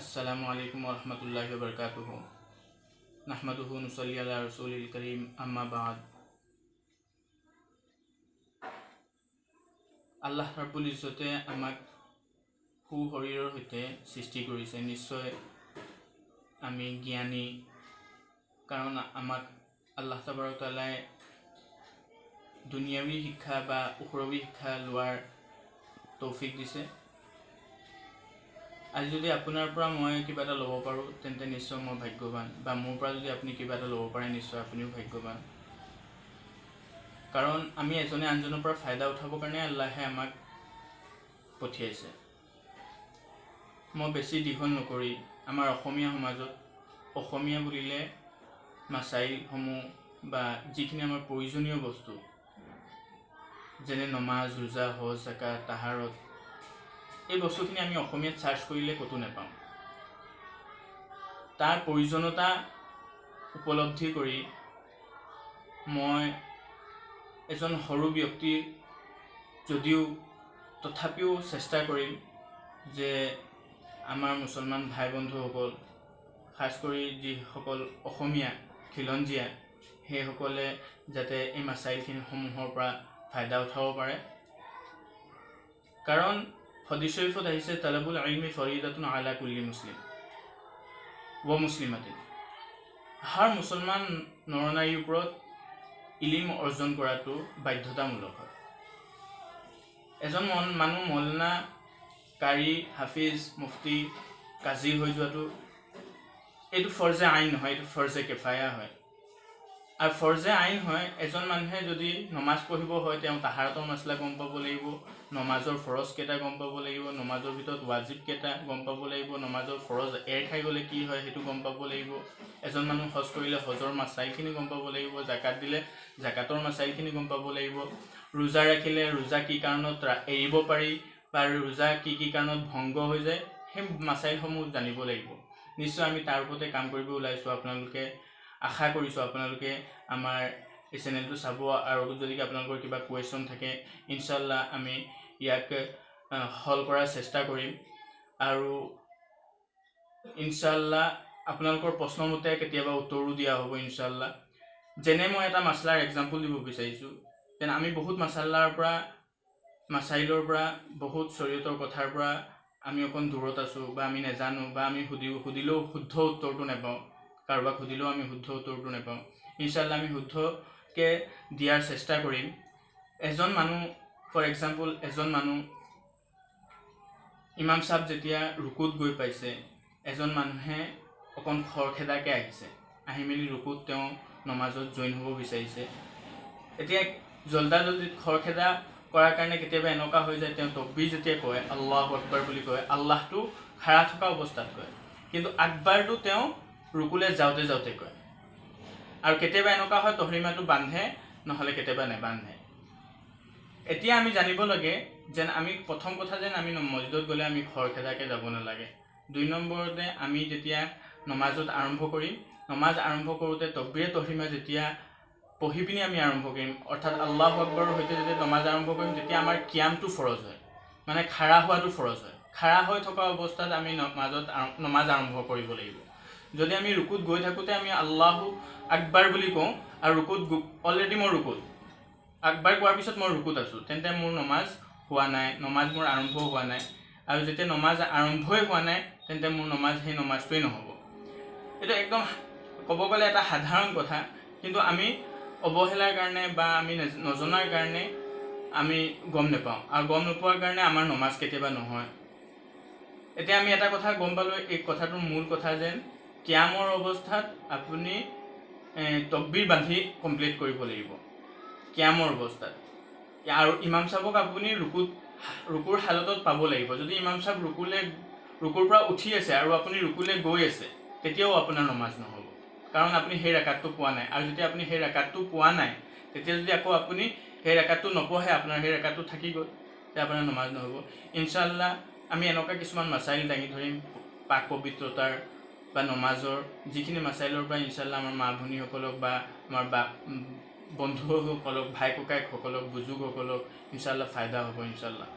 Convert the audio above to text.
अस्सलामु अलैकुम वरहमतुल्लाहि वबरकातुहु। नहमदुहु नुसल्ली अला रसूलिल करीम अम्मा बाद। আল্লাহ ৰাব্বুল ইজ্জতে আমাক শৰীৰৰ সৈতে সৃষ্টি কৰিছে। নিশ্চয় আমি জ্ঞানী, কাৰণ আমাক আল্লাহ তাবাৰক তাআলাই দুনিয়াবী শিক্ষা বা উখৰবী শিক্ষা লোৱাৰ তৌফিক দিছে। আজি যদি আপোনাৰ পৰা মই কিবা এটা ল'ব পাৰোঁ তেন্তে নিশ্চয় মই ভাগ্যৱান, বা মোৰ পৰা যদি আপুনি কিবা এটা ল'ব পাৰে নিশ্চয় আপুনিও ভাগ্যৱান। কাৰণ আমি এজনে আনজনৰ পৰা ফায়দা উঠাবৰ কাৰণে আল্লাহে আমাক পঠিয়াইছে। মই বেছি দীঘল নকৰি আমাৰ অসমীয়া সমাজত অসমীয়া বুলিলে মাসাইলসমূহ বা যিখিনি আমাৰ প্ৰয়োজনীয় বস্তু যেনে নমাজ, ৰোজা, হজ, যাকাত, তাহাৰত, এই বস্তুখিনি আমি অসমীয়াত সাৰ্চ কৰিলে ক'তো নাপাওঁ। তাৰ প্ৰয়োজনীয়তা উপলব্ধি কৰি মই এজন সৰু ব্যক্তি যদিও তথাপিও চেষ্টা কৰিম যে আমাৰ মুছলমান ভাই বন্ধুসকল, খাস কৰি যিসকল অসমীয়া খিলঞ্জীয়া, সেইসকলে যাতে এই মাসাইলসমূহৰ পৰা ফায়দা উঠাব পাৰে। কাৰণ হাদিছ শৰীফত আহিছে, তালাবুল ইলমি ফৰিদাতুন আলা কুল্লি মুছলিম व মুছলিমাতিন। হাৰ মুছলমান নৰনাৰীৰ ওপৰত ইলিম অৰ্জন কৰাটো বাধ্যতামূলক হয়। এজন মানুহ মৌলানা, কাৰী, হাফিজ, মুফতি, কাজী হৈ যোৱাটো এইটো ফৰ্জে আইন নহয়, এইটো ফৰ্জে কিফায়া হয়। আৰু ফৰ্জে আইন হয়, এজন মানুহে যদি নমাজ পঢ়িব হয় তেওঁ তাহাৰতৰ মাছলা গম পাব লাগিব, নমাজৰ ফৰজ কেইটা গম পাব লাগিব, নমাজৰ ভিতৰত ৱাজিব কেইটা গম পাব লাগিব, নমাজৰ ফৰজ এৰ খাই গ'লে কি হয় সেইটো গম পাব লাগিব। এজন মানুহ হজ কৰিলে হজৰ মাসাইলখিনি গম পাব লাগিব, জাকাত দিলে জাকাতৰ মাসাইলখিনি গম পাব লাগিব, ৰোজা ৰাখিলে ৰোজা কি কাৰণত এৰিব পাৰি বা ৰোজা কি কাৰণত ভংগ হৈ যায় সেই মাসাইলসমূহ জানিব লাগিব। নিশ্চয় আমি তাৰ ওপৰতে কাম কৰিব ওলাইছোঁ। আপোনালোকে আশা কৰিছোঁ আপোনালোকে আমাৰ এই চেনেলটো চাব, আৰু যদি আপোনালোকৰ কিবা কুৱেশ্যন থাকে ইনশাল্লাহ আমি ইয়াক হল কৰাৰ চেষ্টা কৰিম, আৰু ইনশাল্লাহ আপোনালোকৰ প্ৰশ্নমতে কেতিয়াবা উত্তৰো দিয়া হ'ব ইনশাল্লাহ। যেনে মই এটা মাছলাৰ এক্সাম্পল দিব বিচাৰিছোঁ, তেনে আমি বহুত মাসাইলৰ পৰা বহুত শৰীয়তৰ কথাৰ পৰা আমি অকণ দূৰত আছোঁ, বা আমি নাজানো, বা আমি সুধিলেও শুদ্ধ উত্তৰটো নাপাওঁ, কাৰোবাক সুধিলেও আমি শুদ্ধ উত্তৰটো নাপাওঁ। ইনশাল্লাহ আমি শুদ্ধকৈ দিয়াৰ চেষ্টা কৰিম। এজন মানুহ, ফৰ এক্সাম্পল, এজন মানুহ ইমাম সাহেব যেতিয়া ৰুকুত গৈ পাইছে, এজন মানুহে অকণ খৰখেদাকৈ আহিছে, আহি মেলি ৰুকুত তেওঁ নমাজত জইন হ'ব বিচাৰিছে। এতিয়া জল্দাজল্দিত খৰখেদা কৰাৰ কাৰণে কেতিয়াবা এনেকুৱা হৈ যায়, তেওঁ তকবীৰ যেতিয়া কয়, আল্লাহু আকবাৰ বুলি কয়, আল্লাহটো খাৰা থকা অৱস্থাত কয়, কিন্তু আকবাৰটো তেওঁ ৰুকুলে যাওঁতে যাওঁতে কয়। আৰু কেতিয়াবা এনেকুৱা হয় তহৰিমাটো বান্ধে, নহ'লে কেতিয়াবা নেবান্ধে। এতিয়া আমি জানিব লাগে যেন আমি প্ৰথম কথা যেন আমি মছজিদত গ'লে আমি খৰখেদাকৈ যাব নালাগে। 2 নম্বৰতে আমি যেতিয়া নমাজত আৰম্ভ কৰিম, নমাজ আৰম্ভ কৰোঁতে তকবীৰে তহৰিমা যেতিয়া পঢ়ি পিনি আমি আৰম্ভ কৰিম, অৰ্থাৎ আল্লাহু আকবাৰৰ সৈতে যেতিয়া নমাজ আৰম্ভ কৰিম, তেতিয়া আমাৰ কিয়ামটো ফৰজ হয়, মানে খাৰা হোৱাটো ফৰজ হয়। খাৰা হৈ থকা অৱস্থাত আমি নমাজ আৰম্ভ কৰিব লাগিব। যদি আমি ৰুকুত গৈ থাকোঁতে আমি আল্লাহু আকবাৰ বুলি কওঁ আৰু ৰুকুত অলৰেডি মই ৰুকুত আকবাৰ কোৱাৰ পিছত মই ৰুকুত আছোঁ, তেন্তে মোৰ নমাজ হোৱা নাই, নমাজ মোৰ আৰম্ভ হোৱা নাই। আৰু যেতিয়া নমাজ আৰম্ভই হোৱা নাই তেন্তে মোৰ নমাজ সেই নমাজটোৱেই নহ'ব। এইটো একদম ক'ব গ'লে এটা সাধাৰণ কথা, কিন্তু আমি অৱহেলাৰ কাৰণে বা আমি নজনাৰ কাৰণে আমি গম নাপাওঁ, আৰু গম নোপোৱাৰ কাৰণে আমাৰ নমাজ কেতিয়াবা নহয়। এতিয়া আমি এটা কথা গম পালোঁ, এই কথাটোৰ মূল কথা যেন কিয়ামৰ অৱস্থাত আপুনি তকবীৰ বান্ধি কমপ্লিট কৰিব লাগিব কিয়ামৰ অৱস্থাত, আৰু ইমাম সাহেবক আপুনি ৰুকুৰ হালতত পাব লাগিব। যদি ইমাম সাহেব ৰুকুৰ পৰা উঠি আছে আৰু আপুনি ৰুকুলৈ গৈ আছে, তেতিয়াও আপোনাৰ নমাজ নহ'ব, কাৰণ আপুনি সেই ৰাকাতটো পোৱা নাই। আৰু যেতিয়া আপুনি সেই ৰাকাতটো পোৱা নাই, তেতিয়া যদি আকৌ আপুনি সেই ৰাকাতটো নপঢ়ে, আপোনাৰ সেই ৰাকাতটো থাকি গ'ল, তেতিয়া আপোনাৰ নমাজ নহ'ব। ইনশাল্লাহ আমি এনেকুৱা কিছুমান মাসাইল দাঙি ধৰিম পাক পবিত্ৰতাৰ বা নমাজৰ, যিখিনি মাসাইলৰ পৰা ইনশাল্লাহ আমাৰ মা ভনীসকলক বা আমাৰ বন্ধুসকলক, ভাই ককাইসকলক, বুজুৰ্গসকলক ইনশাল্লাহ ফায়দা হ'ব ইনশাল্লাহ।